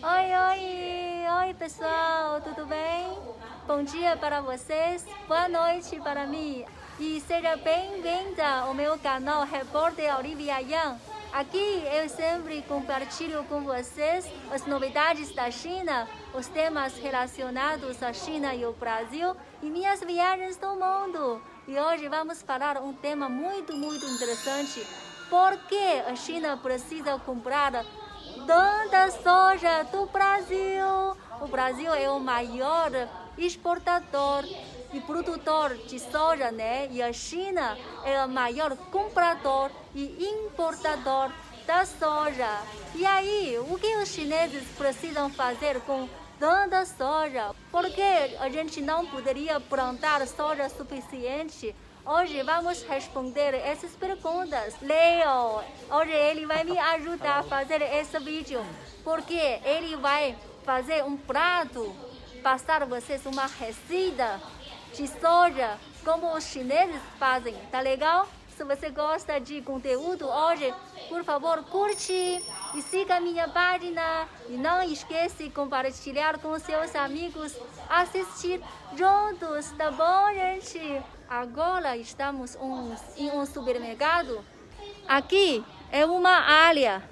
Oi, pessoal, tudo bem? Bom dia para vocês, boa noite para mim e seja bem-vinda ao meu canal Repórter Olivia Yang. Aqui eu sempre compartilho com vocês as novidades da China, os temas relacionados à China e ao Brasil e minhas viagens do mundo. E hoje vamos falar um tema muito interessante. Por que a China precisa comprar tanta soja do Brasil? O Brasil é o maior exportador e produtor de soja, né? E a China é o maior comprador e importador da soja. E aí, o que os chineses precisam fazer com tanta soja? Porque a gente não poderia plantar soja suficiente? Hoje vamos responder essas perguntas. Leo, hoje ele vai me ajudar a fazer esse vídeo, porque ele vai fazer um prato, passar vocês uma receita de soja, como os chineses fazem, tá legal? Se você gosta de conteúdo hoje, por favor, curte e siga a minha página. E não esqueça de compartilhar com seus amigos, assistir juntos, tá bom, gente? Agora estamos em um supermercado. Aqui é uma área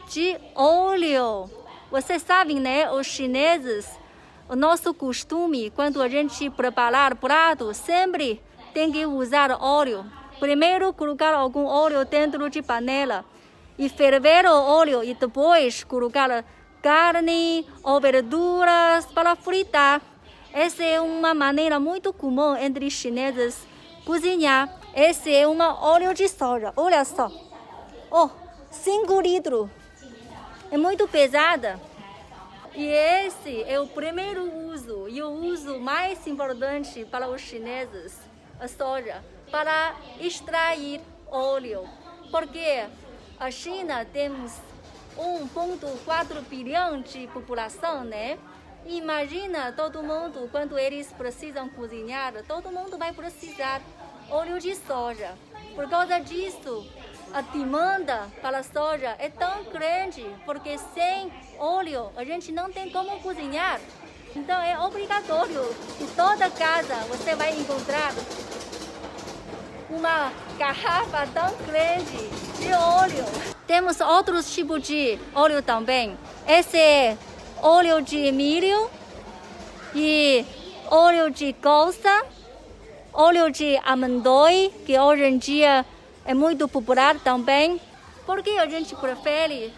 de óleo. Vocês sabem, né? Os chineses, o nosso costume, quando a gente preparar prato, sempre tem que usar óleo. Primeiro colocar algum óleo dentro de panela e ferver o óleo e depois colocar carne ou verduras para fritar. Essa é uma maneira muito comum entre chineses cozinhar. Esse é um óleo de soja. Olha só. 5 litros. É muito pesada. E esse é o primeiro uso e o uso mais importante para os chineses, a soja, para extrair óleo. Porque a China temos 1,4 bilhão de população, né? Imagina todo mundo, quando eles precisam cozinhar, todo mundo vai precisar óleo de soja. Por causa disso, a demanda para soja é tão grande, porque sem óleo a gente não tem como cozinhar. Então é obrigatório. Em toda casa você vai encontrar uma garrafa tão grande de óleo. Temos outros tipos de óleo também. Esse é óleo de milho e óleo de colza, óleo de amendoim, que hoje em dia é muito popular também. Por que a gente prefere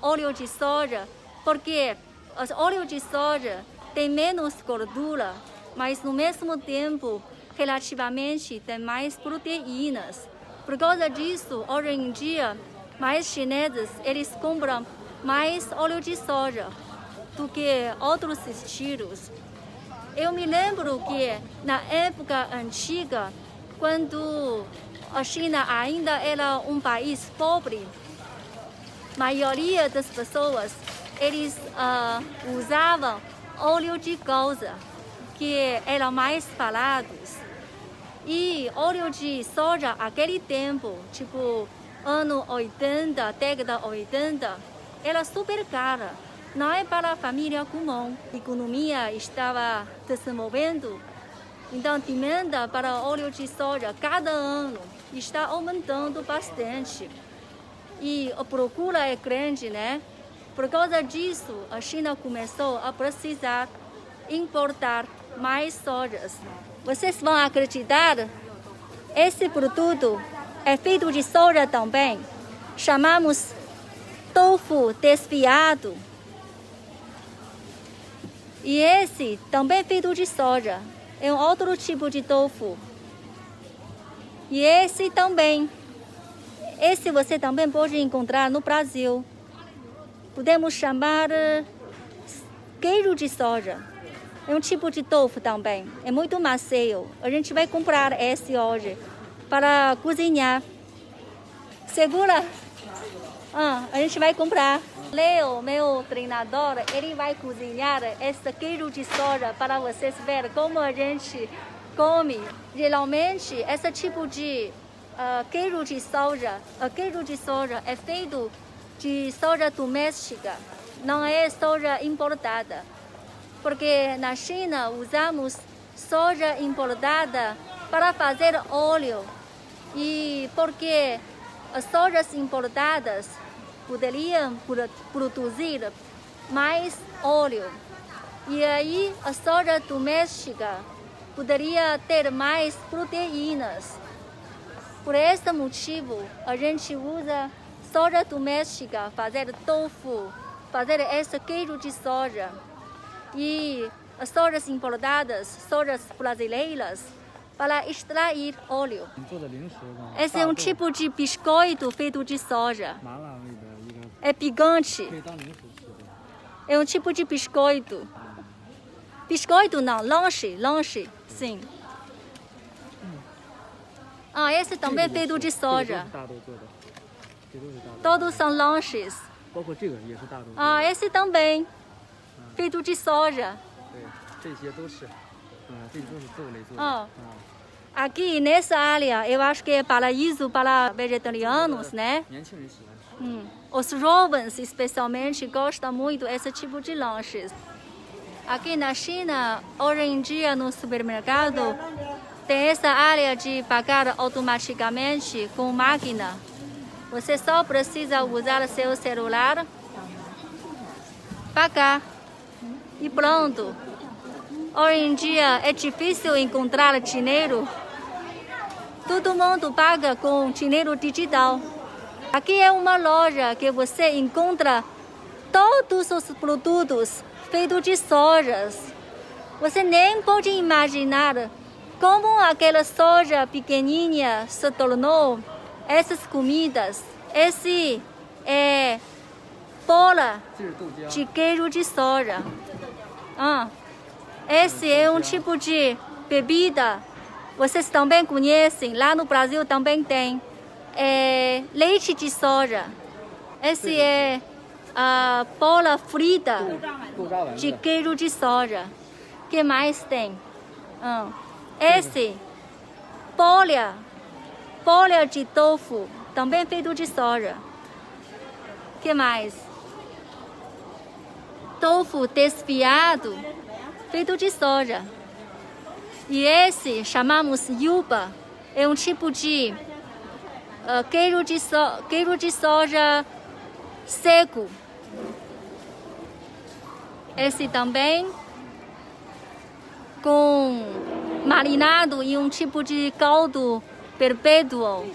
óleo de soja? Porque o óleo de soja tem menos gordura, mas no mesmo tempo, relativamente, tem mais proteínas. Por causa disso, hoje em dia, mais chineses, eles compram mais óleo de soja do que outros estilos. Eu me lembro que na época antiga, quando a China ainda era um país pobre, a maioria das pessoas eles usavam óleo de colza, que era mais barato. E óleo de soja, naquele tempo, tipo ano 80, década 80, era super cara. Não é para a família comum. A economia estava desenvolvendo. Então, a demanda para óleo de soja cada ano está aumentando bastante. E a procura é grande, né? Por causa disso, a China começou a precisar importar mais sojas. Vocês vão acreditar? Esse produto é feito de soja também. Chamamos tofu desfiado. E esse também é feito de soja. É um outro tipo de tofu. E esse também. Esse você também pode encontrar no Brasil. Podemos chamar queijo de soja. É um tipo de tofu também. É muito macio. A gente vai comprar esse hoje para cozinhar. Segura. A gente vai comprar. Leo, meu treinador, ele vai cozinhar esse queijo de soja para vocês verem como a gente come. Geralmente, esse tipo de queijo de soja é feito de soja doméstica. não é soja importada. Porque na China usamos soja importada para fazer óleo. E porque as sojas importadas poderiam produzir mais óleo. E aí a soja doméstica poderia ter mais proteínas. Por esse motivo, a gente usa soja doméstica, fazer tofu, fazer esse queijo de soja. E as sojas importadas, sojas brasileiras, para extrair óleo. Esse é um tipo de biscoito feito de soja. É picante. É um tipo de biscoito. Biscoito não, lanche, sim. Esse também é feito de soja. Todos são lanches. Esse também, feito de soja. Aqui nessa área, eu acho que é paraíso para vegetarianos, né? Os jovens, especialmente, gostam muito desse tipo de lanches. Aqui na China, hoje em dia, no supermercado, tem essa área de pagar automaticamente com máquina. Você só precisa usar seu celular, pagar e pronto. Hoje em dia é difícil encontrar dinheiro. Todo mundo paga com dinheiro digital. Aqui é uma loja que você encontra todos os produtos feitos de sojas. Você nem pode imaginar como aquela soja pequenininha se tornou essas comidas. Esse é bola de queijo de soja. Esse é um tipo de bebida. Vocês também conhecem, lá no Brasil também tem. É leite de soja. Esse é a bola frita de queijo de soja. O que mais tem? Esse, bolha de tofu, também feito de soja. O que mais? Tofu desfiado, feito de soja. E esse chamamos yuba, é um tipo de queijo de soja seco. Esse também com marinado em um tipo de caldo perpétuo.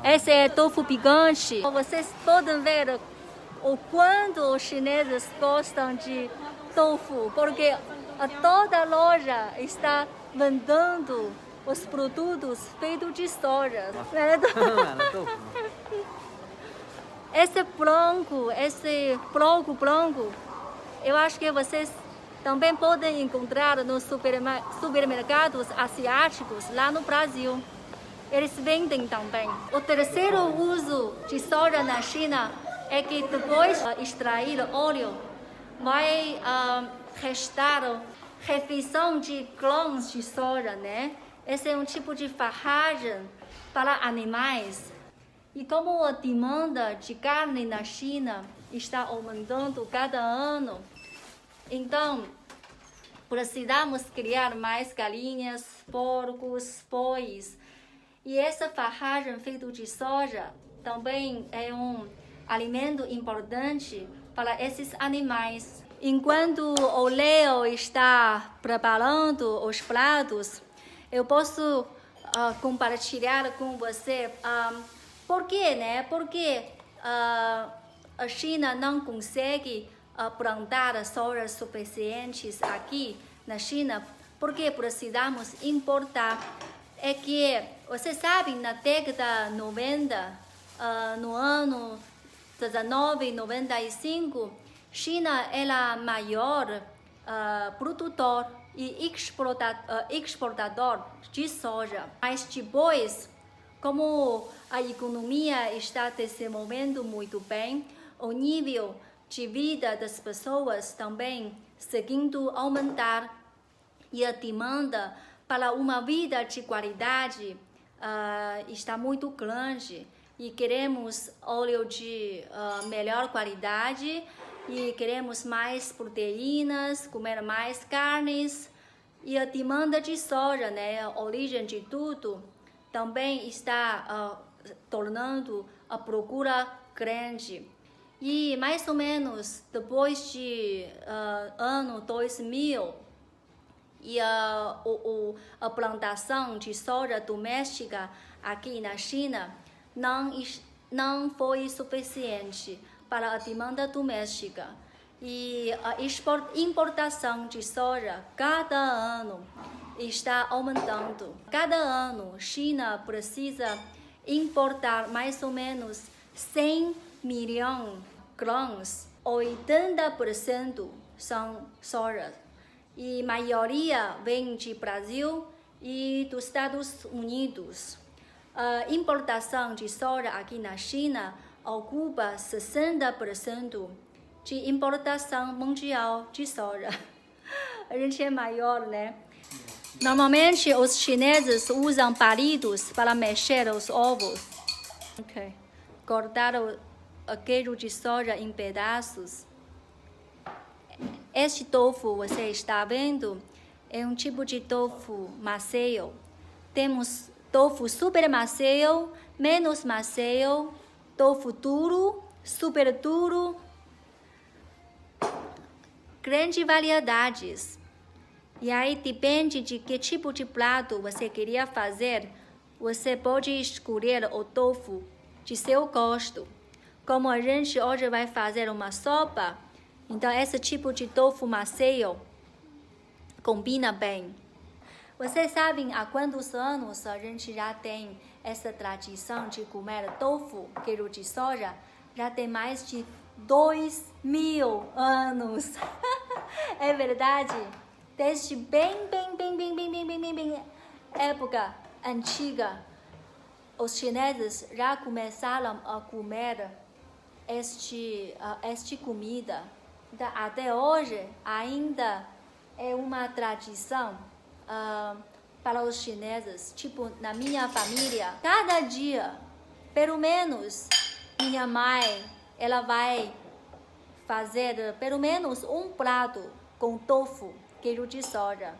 Esse é tofu picante. Vocês podem ver o quanto os chineses gostam de tofu, porque toda loja está vendendo os produtos feitos de soja. Esse branco, eu acho que vocês também podem encontrar nos supermercados asiáticos lá no Brasil. Eles vendem também. O terceiro uso de soja na China é que depois de extrair óleo, vai restar refeição de grãos de soja, né? Esse é um tipo de farragem para animais. E como a demanda de carne na China está aumentando cada ano, então precisamos criar mais galinhas, porcos, bois. E essa farragem feita de soja também é um alimento importante para esses animais. Enquanto o Leo está preparando os pratos, eu posso compartilhar com você por quê, né? Porque a China não consegue plantar sojas suficientes aqui na China, porque precisamos importar. É que, você sabe, na década 90, no ano 1995, China era a maior produtor e exportador de soja. Mas depois, como a economia está desenvolvendo muito bem, o nível de vida das pessoas também seguindo aumentar e a demanda para uma vida de qualidade está muito grande. e queremos óleo de melhor qualidade e queremos mais proteínas, comer mais carnes. E a demanda de soja, né, a origem de tudo, também está tornando a procura grande. E mais ou menos depois de ano 2000, e a plantação de soja doméstica aqui na China não foi suficiente para a demanda doméstica. E a importação de soja cada ano está aumentando. Cada ano, a China precisa importar mais ou menos 100 milhões de grãos. 80% são soja. E a maioria vem de Brasil e dos Estados Unidos. A importação de soja aqui na China ocupa 60% de importação mundial de soja. A gente é maior, né? Normalmente, os chineses usam palitos para mexer os ovos. Ok. Cortar o queijo de soja em pedaços. Este tofu, você está vendo, é um tipo de tofu macio. Temos tofu super macio, menos macio, tofu duro, super duro. Grandes variedades. E aí depende de que tipo de prato você queria fazer. Você pode escolher o tofu de seu gosto. Como a gente hoje vai fazer uma sopa, então esse tipo de tofu macio combina bem. Vocês sabem há quantos anos a gente já tem essa tradição de comer tofu, queijo de soja? Já tem mais de 2000 anos. É verdade? Desde bem época antiga, os chineses já começaram a comer este comida. Então, até hoje ainda é uma tradição para os chineses. Tipo, na minha família, cada dia, pelo menos, minha mãe, ela vai fazer pelo menos um prato com tofu, queijo de soja.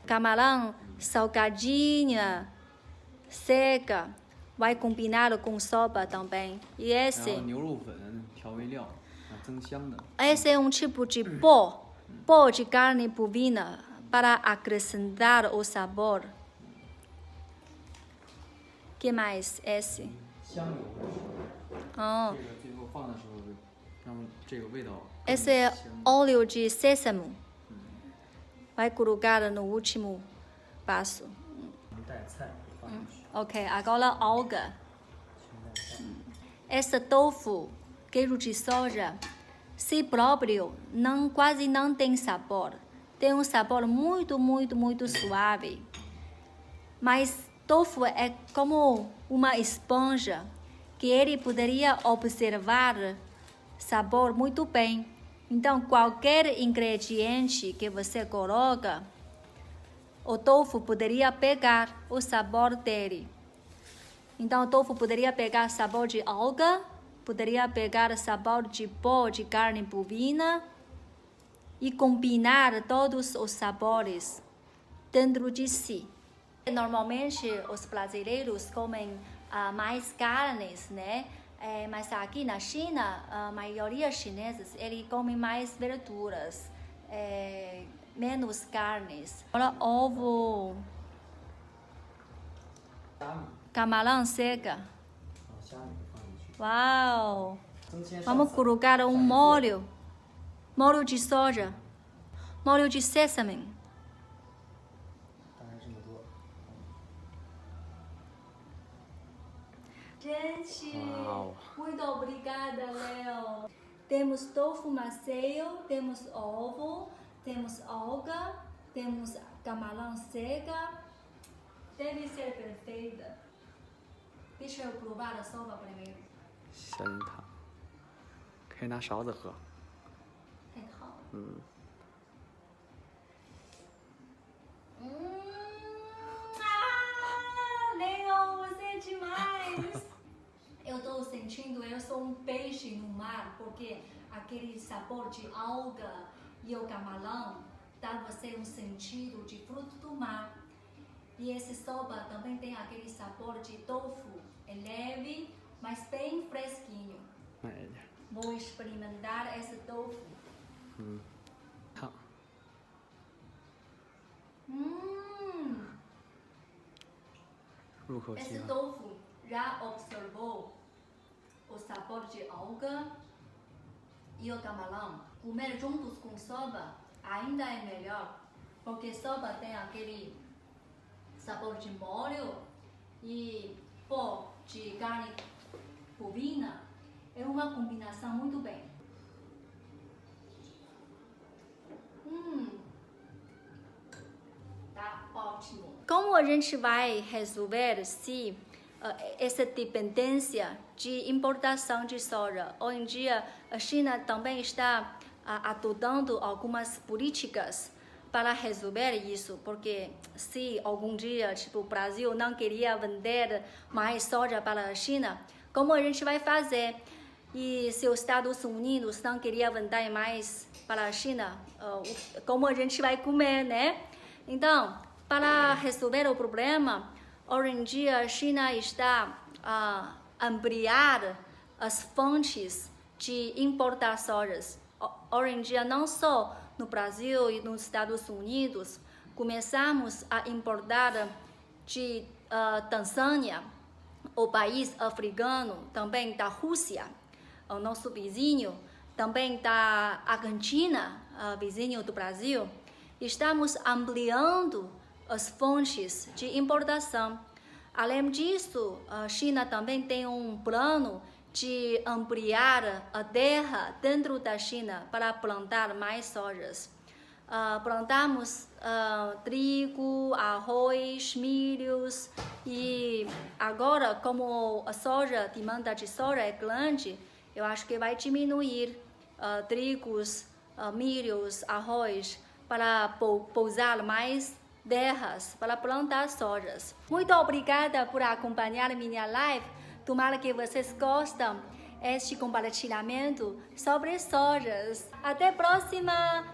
Camarão salgadinha, seca, vai combinar com sopa também. E esse é um tipo de pó de carne bovina para acrescentar o sabor. Que mais? Esse? Esse é óleo de sésamo. Vai colocar no último passo. Ok, agora alga. Esse tofu, queijo de soja, si próprio quase não tem sabor. Tem um sabor muito suave. Mas tofu é como uma esponja que ele poderia observar sabor muito bem. Então, qualquer ingrediente que você coloca, o tofu poderia pegar o sabor dele. Então, o tofu poderia pegar sabor de alga, poderia pegar sabor de pó de carne bovina e combinar todos os sabores dentro de si. Normalmente, os brasileiros comem mais carnes, né? Mas aqui na China, a maioria chineses, eles comem mais verduras, menos carnes. Agora, ovo, camarão seca. Uau! Vamos colocar um molho de soja, molho de sésamo. Gente, muito obrigada, Léo. Temos tofu macio, temos ovo, temos alga, temos camarão seca. Deve ser perfeita. Deixa eu provar a sopa primeiro. 小樱桃，可以拿勺子喝。太好了。Léo, você é demais. sentindo, eu sou um peixe no mar, porque aquele sabor de alga e o camarão dá a você um sentido de fruto do mar. E esse soba também tem aquele sabor de tofu, é leve, mas bem fresquinho. Vou experimentar esse tofu. 好， 入口即 Esse 化。 tofu já observou o sabor de alga e o camarão. Comer juntos com soba ainda é melhor, porque soba tem aquele sabor de molho e pó de carne bovina. É uma combinação muito bem. Tá ótimo. Como a gente vai resolver se essa dependência de importação de soja? Hoje em dia, a China também está adotando algumas políticas para resolver isso, porque se algum dia o Brasil não queria vender mais soja para a China, como a gente vai fazer? E se os Estados Unidos não queria vender mais para a China, como a gente vai comer, né? Então, para resolver o problema, hoje em dia a China está a ampliar as fontes de importar sojas. Hoje em dia, não só no Brasil e nos Estados Unidos, começamos a importar de Tanzânia, o país africano, também da Rússia, o nosso vizinho, também da Argentina, vizinho do Brasil. Estamos ampliando as fontes de importação. Além disso, a China também tem um plano de ampliar a terra dentro da China para plantar mais sojas. Plantamos trigo, arroz, milhos e agora, como a demanda de soja é grande, eu acho que vai diminuir trigos, milhos, arroz para pousar mais terras para plantar sojas. Muito obrigada por acompanhar minha live. Tomara que vocês gostem deste compartilhamento sobre sojas. Até a próxima!